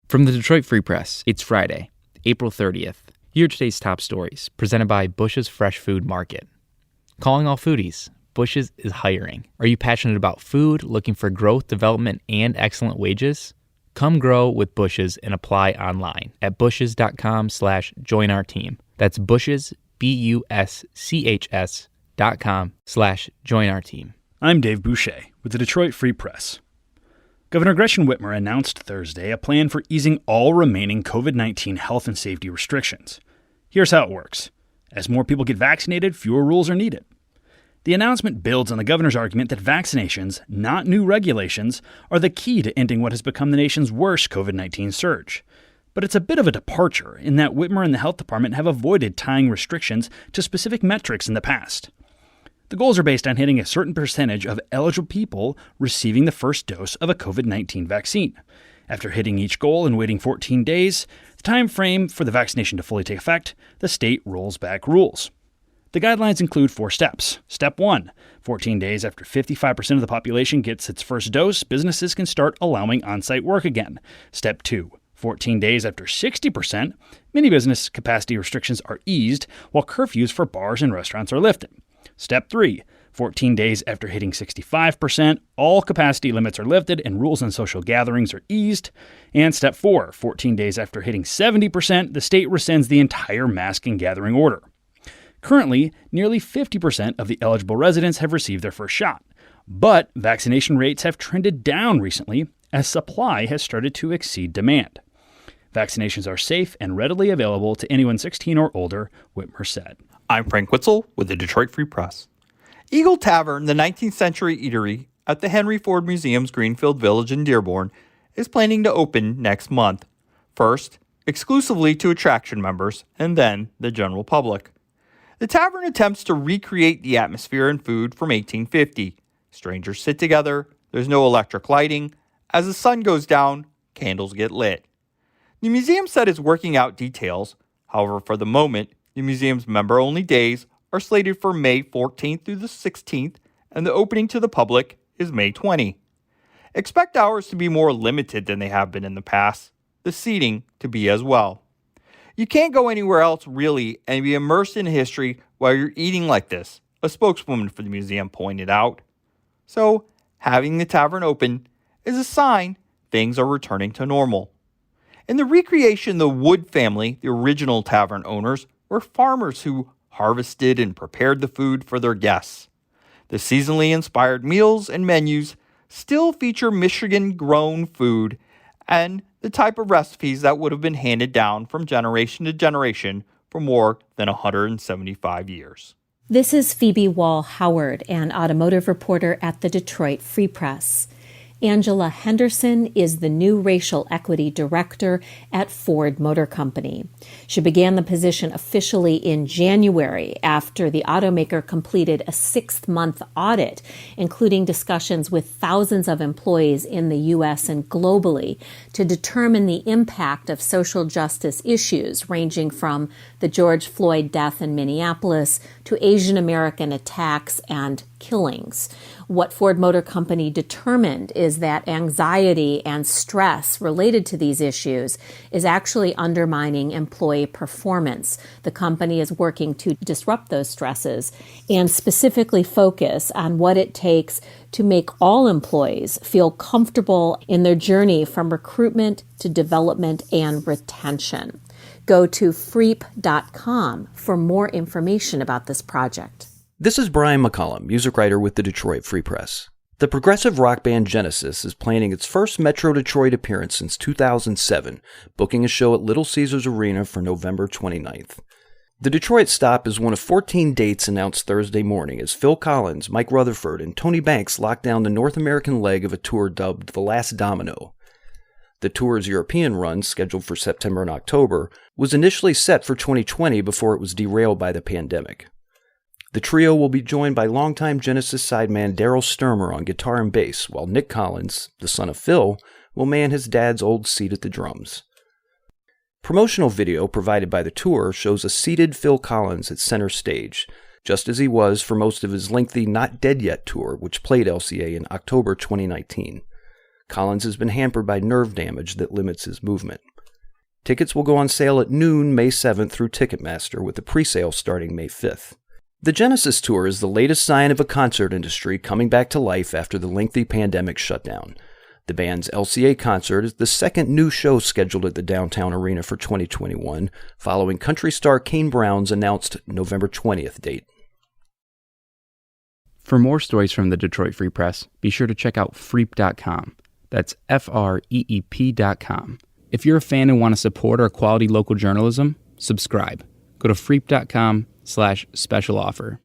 From the Detroit Free Press, it's Friday, April 30th. Here are today's top stories, presented by Bush's Fresh Food Market. Calling all foodies, Bush's is hiring. Are you passionate about food, looking for growth, development, and excellent wages? Come grow with Bush's and apply online at bushes.com/join our team. That's Bush's, BUSCHS.com/join our team. I'm Dave Boucher with the Detroit Free Press. Governor Gretchen Whitmer announced Thursday a plan for easing all remaining COVID-19 health and safety restrictions. Here's how it works. As more people get vaccinated, fewer rules are needed. The announcement builds on the governor's argument that vaccinations, not new regulations, are the key to ending what has become the nation's worst COVID-19 surge. But it's a bit of a departure in that Whitmer and the health department have avoided tying restrictions to specific metrics in the past. The goals are based on hitting a certain percentage of eligible people receiving the first dose of a COVID-19 vaccine. After hitting each goal and waiting 14 days, the time frame for the vaccination to fully take effect, the state rolls back rules. The guidelines include 4 steps. Step 1, 14 days after 55% of the population gets its first dose, businesses can start allowing on-site work again. Step 2, 14 days after 60%, many business capacity restrictions are eased, while curfews for bars and restaurants are lifted. Step 3, 14 days after hitting 65%, all capacity limits are lifted and rules on social gatherings are eased. And Step 4, 14 days after hitting 70%, the state rescinds the entire mask and gathering order. Currently, nearly 50% of the eligible residents have received their first shot, but vaccination rates have trended down recently as supply has started to exceed demand. Vaccinations are safe and readily available to anyone 16 or older, Whitmer said. I'm Frank Witzel with the Detroit Free Press. Eagle Tavern, the 19th century eatery at the Henry Ford Museum's Greenfield Village in Dearborn, is planning to open next month. First, exclusively to attraction members, and then the general public. The tavern attempts to recreate the atmosphere and food from 1850. Strangers sit together, there's no electric lighting. As the sun goes down, candles get lit. The museum said it's working out details. However, for the moment, the museum's member-only days are slated for May 14th through the 16th, and the opening to the public is May 20. Expect hours to be more limited than they have been in the past, the seating to be as well. You can't go anywhere else really and be immersed in history while you're eating like this, a spokeswoman for the museum pointed out. So, having the tavern open is a sign things are returning to normal. In the recreation, the Wood family, the original tavern owners, were farmers who harvested and prepared the food for their guests. The seasonally inspired meals and menus still feature Michigan-grown food and the type of recipes that would have been handed down from generation to generation for more than 175 years. This is Phoebe Wall-Howard, an automotive reporter at the Detroit Free Press. Angela Henderson is the new racial equity director at Ford Motor Company. She began the position officially in January after the automaker completed a 6-month audit, including discussions with thousands of employees in the U.S. and globally to determine the impact of social justice issues ranging from the George Floyd death in Minneapolis to Asian American attacks and killings. What Ford Motor Company determined is that anxiety and stress related to these issues is actually undermining employee performance. The company is working to disrupt those stresses and specifically focus on what it takes to make all employees feel comfortable in their journey from recruitment to development and retention. Go to freep.com for more information about this project. This is Brian McCollum, music writer with the Detroit Free Press. The progressive rock band Genesis is planning its first Metro Detroit appearance since 2007, booking a show at Little Caesars Arena for November 29th. The Detroit stop is one of 14 dates announced Thursday morning as Phil Collins, Mike Rutherford, and Tony Banks lock down the North American leg of a tour dubbed the Last Domino. The tour's European run, scheduled for September and October, was initially set for 2020 before it was derailed by the pandemic. The trio will be joined by longtime Genesis sideman Daryl Sturmer on guitar and bass, while Nick Collins, the son of Phil, will man his dad's old seat at the drums. Promotional video provided by the tour shows a seated Phil Collins at center stage, just as he was for most of his lengthy Not Dead Yet tour, which played LCA in October 2019. Collins has been hampered by nerve damage that limits his movement. Tickets will go on sale at noon May 7th through Ticketmaster, with the pre-sale starting May 5th. The Genesis Tour is the latest sign of a concert industry coming back to life after the lengthy pandemic shutdown. The band's LCA concert is the second new show scheduled at the downtown arena for 2021, following country star Kane Brown's announced November 20th date. For more stories from the Detroit Free Press, be sure to check out freep.com. That's FREEP.com. If you're a fan and want to support our quality local journalism, subscribe. Go to freep.com/special offer.